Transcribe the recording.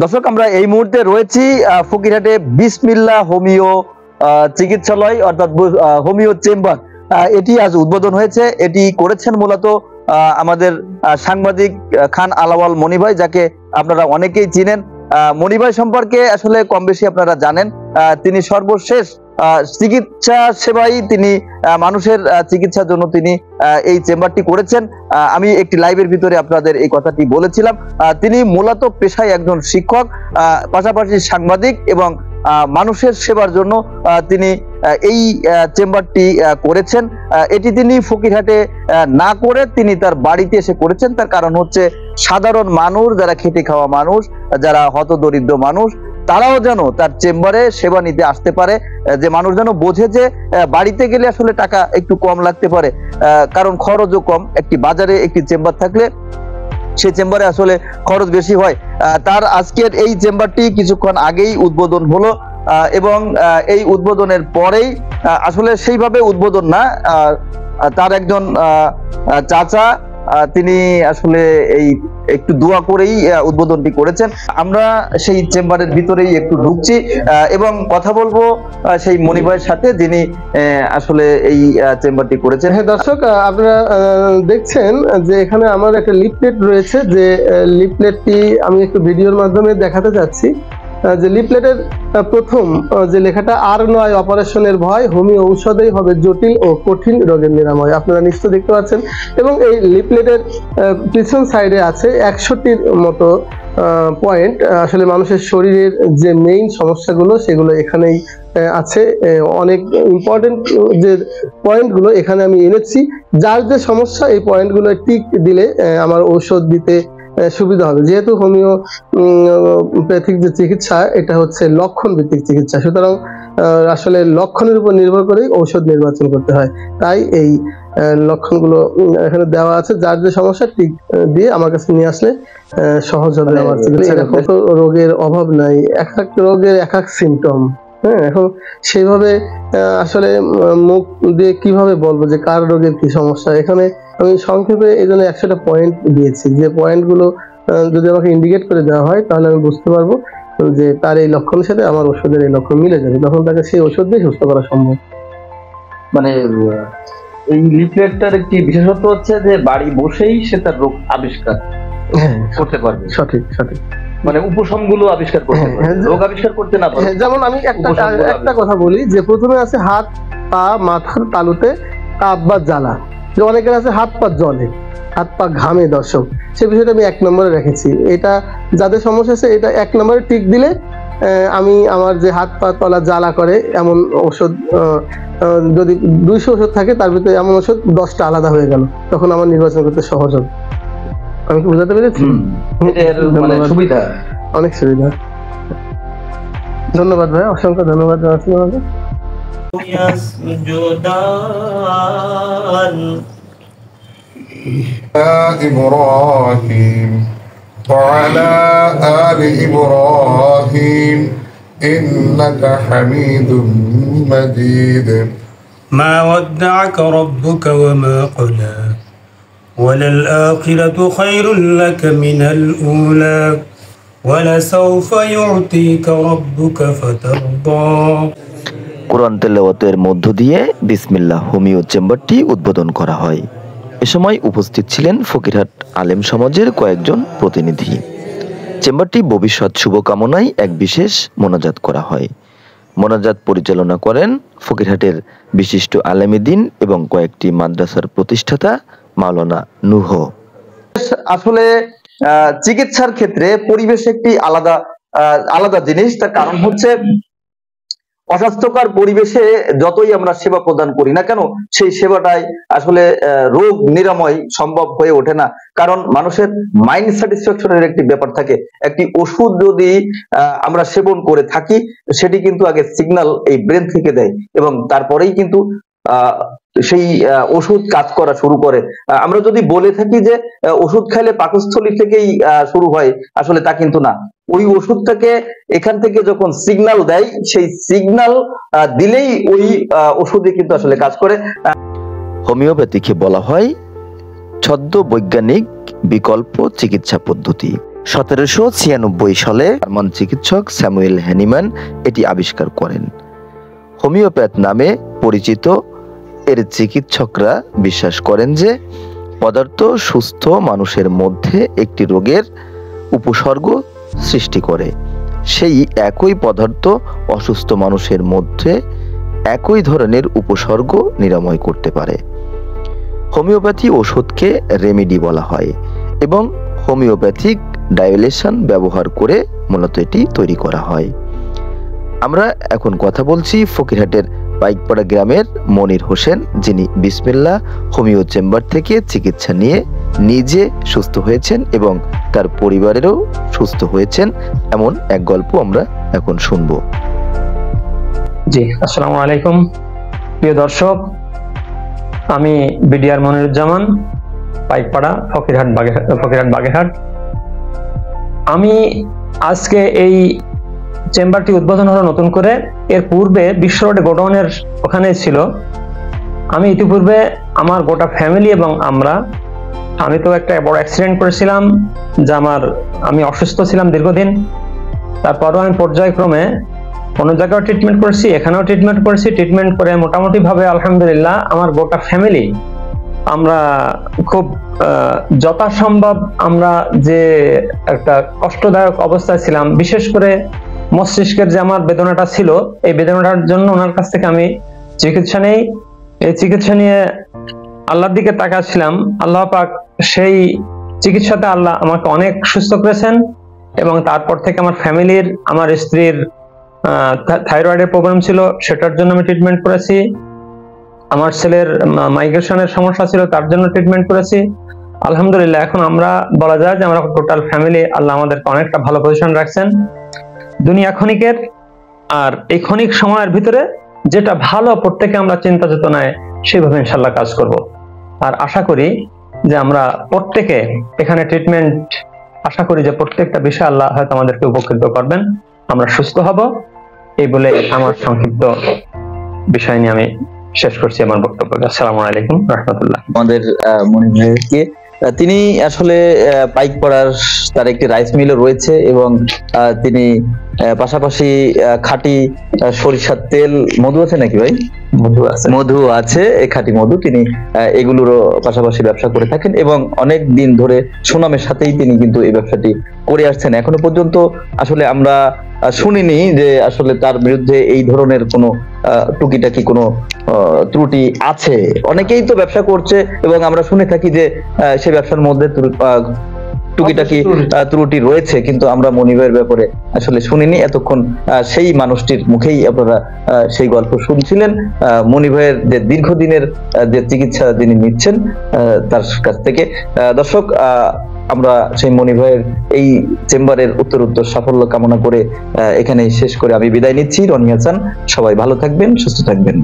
দর্শক, আমরা এই মুহূর্তে রয়েছি ফকিরহাটে বিসমিল্লাহ হোমিও চিকিৎসালয় অর্থাৎ হোমিও চেম্বার। এটি আজ উদ্বোধন হয়েছে। এটি করেছেন মূলত আমাদের সাংবাদিক খান আলাওয়াল মনি ভাই, যাকে আপনারা অনেকেই চিনেন। মনি ভাই সম্পর্কে আসলে কম বেশি আপনারা জানেন। তিনি সর্বশেষ চিকিৎসা সেবাই তিনি মানুষের চিকিৎসার জন্য তিনি এই চেম্বারটি করেছেন। আমি একটি লাইভের ভিতরে আপনাদের এই কথাটি বলেছিলাম। তিনি মূলত পেশায় একজন শিক্ষক, পাশাপাশি সাংবাদিক এবং মানুষের সেবার জন্য তিনি এই চেম্বারটি করেছেন। এটি তিনি ফকিরহাটে না করে তিনি তার বাড়িতে এসে করেছেন। তার কারণ হচ্ছে সাধারণ মানুষ, যারা খেটে খাওয়া মানুষ, যারা হতদরিদ্র মানুষ, তারাও যেন তার চেম্বারে সেবা নিতে আসতে পারে। যে মানুষ যেন বোঝে যে বাড়িতে গেলে আসলে টাকা একটু কম লাগতে পারে, কারণ খরচও কম। একটি বাজারে একটি চেম্বার থাকলে সেই চেম্বারে আসলে খরচ বেশি হয়। তার আজকের এই চেম্বারটি কিছুক্ষণ আগেই উদ্বোধন হলো এবং এই উদ্বোধনের পরেই আসলে সেইভাবে উদ্বোধন না, তার একজন চাচা তিনি আসলে এই একটু দোয়া করেই উদ্বোধনটি করেছেন। আমরা সেই চেম্বারের ভিতরেই একটু ঢুকছি এবং কথা বলবো সেই মনি ভাইয়ের সাথে, যিনি আসলে এই চেম্বারটি করেছেন। হ্যাঁ দর্শক, আপনারা দেখছেন যে এখানে আমার একটা লিফলেট রয়েছে। যে লিফলেটটি আমি একটু ভিডিওর মাধ্যমে দেখাতে চাচ্ছি। যে লিফলেটের প্রথম যে লেখাটা, আর নয় অপারেশনের ভয়, হোমিও ঔষধেই হবে জটিল ও কঠিন রোগের নিরাময়, আপনারা নিশ্চয় দেখতে পাচ্ছেন। এবং এই লিফলেটের পিছন সাইডে আছে 100টির মতো পয়েন্ট। আসলে মানুষের শরীরের যে মেইন সমস্যাগুলো সেগুলো এখানেই আছে। অনেক ইম্পর্টেন্ট যে পয়েন্টগুলো এখানে আমি এনেছি। যার যে সমস্যা, এই পয়েন্টগুলো টিক দিলে আমার ঔষধ দিতে সুবিধা হবে। যেহেতু হোমিওপ্যাথিক যে চিকিৎসা, এটা হচ্ছে লক্ষণ ভিত্তিক চিকিৎসা, সুতরাং আসলে লক্ষণের উপর নির্ভর করেই ঔষধ নির্বাচন করতে হয়। তাই এই লক্ষণগুলো এখানে দেওয়া আছে। যার যে সমস্যা টিক দিয়ে আমার কাছে নিয়ে আসলে সহজ হবে আমার চিকিৎসা। কত রোগের অভাব নাই, এক এক রোগের এক এক সিমটম। হ্যাঁ, এখন সেইভাবে আসলে মুখ দিয়ে কিভাবে বলবো যে কার রোগের কি সমস্যা। এখানে আমি সংক্ষেপে এই জন্য 100টা পয়েন্ট দিয়েছি। যে পয়েন্টগুলো যদি আমাকে ইন্ডিকেট করে দেওয়া হয়, তাহলে আমি বুঝতে পারবো যে তার এই লক্ষণের সাথে আমার ওষুধের এই লক্ষণ মিলে যাবে, তখন তাকে সেই ওষুধ দিয়ে সুস্থ করা সম্ভব। মানে এই লিফলেটটার একটি বিশেষত্ব হচ্ছে যে বাড়ি বসেই সে তার রোগ আবিষ্কার করতে পারবে। সঠিক সঠিক, মানে উপশমগুলো আবিষ্কার করতে পারবে, রোগ আবিষ্কার করতে না পারে। যেমন আমি একটা কথা বলি, যে প্রথমে আছে হাত পা মাথার তালুতে কাপ বা জ্বালা। যে অনেকের আছে হাত পা জ্বলে, হাত পা ঘামে। দর্শক, সে বিষয়টা আমি 1 নম্বরে রেখেছি। এটা যাদের সমস্যা আছে, এটা 1 নম্বরে টিক দিলে আমি আমার যে হাত পা তলা জ্বালা করে এমন ওষুধ, যদি 200 ওষুধ থাকে তার ভিতরে এমন ওষুধ 10টা আলাদা হয়ে গেল, তখন আমার নির্বাচন করতে সহজ হবে। আমি কি বুঝাতে পেরেছি? সুবিধা, অনেক সুবিধা। ধন্যবাদ ভাই, অসংখ্য ধন্যবাদ জানাচ্ছি আমাকে। إبراهيم وعلى آل إبراهيم إنك حميد مجيد ما ودعك ربك وما قلى وللآخرة خير لك من الأولى ولسوف يعطيك ربك فترضى। কোরআন তেলাওয়াতের মধ্য দিয়ে বিসমিল্লাহ হোমিও চেম্বারটি উদ্বোধন করা হয়। এ সময় উপস্থিত ছিলেন ফকিরহাট আলেম সমাজের কয়েকজন প্রতিনিধি। চেম্বারটি ভবিষ্যৎ শুভকামনায় এক বিশেষ মোনাজাত করা হয়। মোনাজাত পরিচালনা করেন ফকিরহাটের বিশিষ্ট আলেমীদ্বীন এবং কয়েকটি মাদ্রাসার প্রতিষ্ঠাতা মাওলানা নূহ। আসলে চিকিৎসার ক্ষেত্রে পরিবেশ একটি আলাদা জিনিস। তার কারণ হচ্ছে অস্বাস্থ্যকর পরিবেশে যতই আমরা সেবা প্রদান করি না কেন, সেই সেবাটাই আসলে রোগ নিরাময় সম্ভব হয়ে ওঠে না। কারণ মানুষের মাইন্ড স্যাটিসফ্যাকশনের একটি ব্যাপার থাকে। একটি ওষুধ যদি আমরা সেবন করে থাকি, সেটি কিন্তু আগে সিগন্যাল এই ব্রেন থেকে দেয় এবং তারপরেই কিন্তু সেই ওষুধ কাজ করা শুরু করে। আমরা যদি বলে থাকি যে ওষুধ খাইলে পাকস্থলী থেকেই শুরু হয়, আসলে তা কিন্তু না। ওই ওষুধটাকে এখান থেকে যখন সিগন্যাল দেয়, সেই সিগন্যাল দিলেই ওই ওষুধে কিন্তু আসলে কাজ করে। হোমিওপ্যাথিকে বলা হয় ছদ্ম বৈজ্ঞানিক বিকল্প চিকিৎসা পদ্ধতি। 1796 সালে জার্মান চিকিৎসক স্যামুয়েল হ্যানিম্যান এটি আবিষ্কার করেন। হোমিওপ্যাথ নামে পরিচিত এর চিকিৎসকরা বিশ্বাস করেন যে পদার্থ সুস্থ মানুষের মধ্যে একটি রোগের উপসর্গ সৃষ্টি করে, সেই একই পদার্থ অসুস্থ মানুষের মধ্যে একই ধরনের উপসর্গ নিরাময় করতে পারে। হোমিওপ্যাথি ওষুধকে রেমেডি বলা হয় এবং হোমিওপ্যাথিক ডাইলেশন ব্যবহার করে মূলত এটি তৈরি করা হয়। আমরা এখন কথা বলছি ফকিরহাটের পাইকপাড়া গ্রামের মনির হোসেন, যিনি বিসমিল্লাহ হোমিও চেম্বার থেকে চিকিৎসা নিয়ে নিজে সুস্থ হয়েছেন এবং তার পরিবারেরও সুস্থ হয়েছেন, এমন এক গল্প আমরা এখন শুনবো। জি, আসসালামু আলাইকুম প্রিয় দর্শক, আমি বিডিআর মনিরুজ্জামান, পাইকপাড়া, ফকিরহাট বাগেরহাট। আমি আজকে এই চেম্বারটি উদ্বোধন হলো নতুন করে। এর পূর্বে বিশ্ব রোডে গোডাউনের ওখানে ছিল। আমি ইতিপূর্বে আমার গোটা ফ্যামিলি এবং আমি তো একটা বড় অ্যাক্সিডেন্ট করেছিলাম, যা আমি অসুস্থ ছিলাম দীর্ঘদিন। তারপরও আমি পর্যায়ক্রমে অন্য জায়গায় ট্রিটমেন্ট করেছি, এখানেও ট্রিটমেন্ট করেছি। ট্রিটমেন্ট করে মোটামুটি ভাবে আলহামদুলিল্লাহ আমার গোটা ফ্যামিলি আমরা খুব যথাসম্ভব আমরা যে একটা কষ্টদায়ক অবস্থায় ছিলাম, বিশেষ করে মস্তিষ্কের যে আমার বেদনাটা ছিল, এই বেদনাটার জন্য ওনার কাছ থেকে আমি চিকিৎসা নেই। এই চিকিৎসা নিয়ে আল্লাহর দিকে তাকাচ্ছিলাম। আল্লাহ পাক সেই চিকিৎসাতে আল্লাহ আমাকে অনেক সুস্থ করেছেন এবং তারপর থেকে আমার ফ্যামিলির, আমার স্ত্রীর থাইরয়েডের প্রবলেম ছিল, সেটার জন্য আমি ট্রিটমেন্ট করেছি। আমার ছেলের মাইগ্রেশনের সমস্যা ছিল, তার জন্য ট্রিটমেন্ট করেছি। আলহামদুলিল্লাহ এখন আমরা বলা যায় যে আমরা টোটাল ফ্যামিলি আল্লাহ আমাদেরকে অনেকটা ভালো পজিশন রাখছেন। দুনিয়া ক্ষণিকের, আর এই ক্ষণিক সময়ের ভিতরে যেটা ভালো প্রত্যেকে আমরা চিন্তা চেতনায় সেইভাবে ইনশাল্লাহ কাজ করব। আর আশা করি যে আমরা প্রত্যেকে এখানে ট্রিটমেন্ট, আশা করি যে প্রত্যেকটা বিষয় আল্লাহ হয়তো আমাদেরকে উপকৃত করবেন, আমরা সুস্থ হব। এই বলে আমার সংক্ষিপ্ত বিষয় নিয়ে আমি শেষ করছি আমার বক্তব্য। আসসালামু আলাইকুম রাহমাতুল্লাহ। আমাদের মনির ভাইকে, তিনি আসলে পাইকপাড়ার তার একটি রাইস মিলও রয়েছে এবং তিনি পাশাপাশি খাঁটি সরিষার তেল, মধু আছে নাকি ভাই? মধু আছে, খাঁটি মধু, তিনি এগুলোরও পাশাপাশি ব্যবসা করে থাকেন এবং অনেক দিন ধরে সুনামের সাথেই তিনি কিন্তু এই ব্যবসাটি করে আসছেন। এখনো পর্যন্ত আসলে আমরা শুনিনি যে আসলে তার বিরুদ্ধে এই ধরনের কোনো টুকিটাকি কোনো ত্রুটি আছে। অনেকেই তো ব্যবসা করছে এবং আমরা শুনে থাকি যে সে ব্যবসার মধ্যে টুকিটাকি ত্রুটি রয়েছে, কিন্তু আমরা মনিবের ব্যাপারে আসলে শুনিনি এতক্ষণ। সেই মানুষটির মুখেই আপনারা সেই গল্প শুনছিলেন, মনিবের যে দীর্ঘদিনের যে চিকিৎসা তিনি নিচ্ছেন তার কাছ থেকে। দর্শক, আমরা সেই মনিবের এই চেম্বারের উত্তর সাফল্য কামনা করে এখানে শেষ করে আমি বিদায় নিচ্ছি। রনি হাসান, সবাই ভালো থাকবেন, সুস্থ থাকবেন।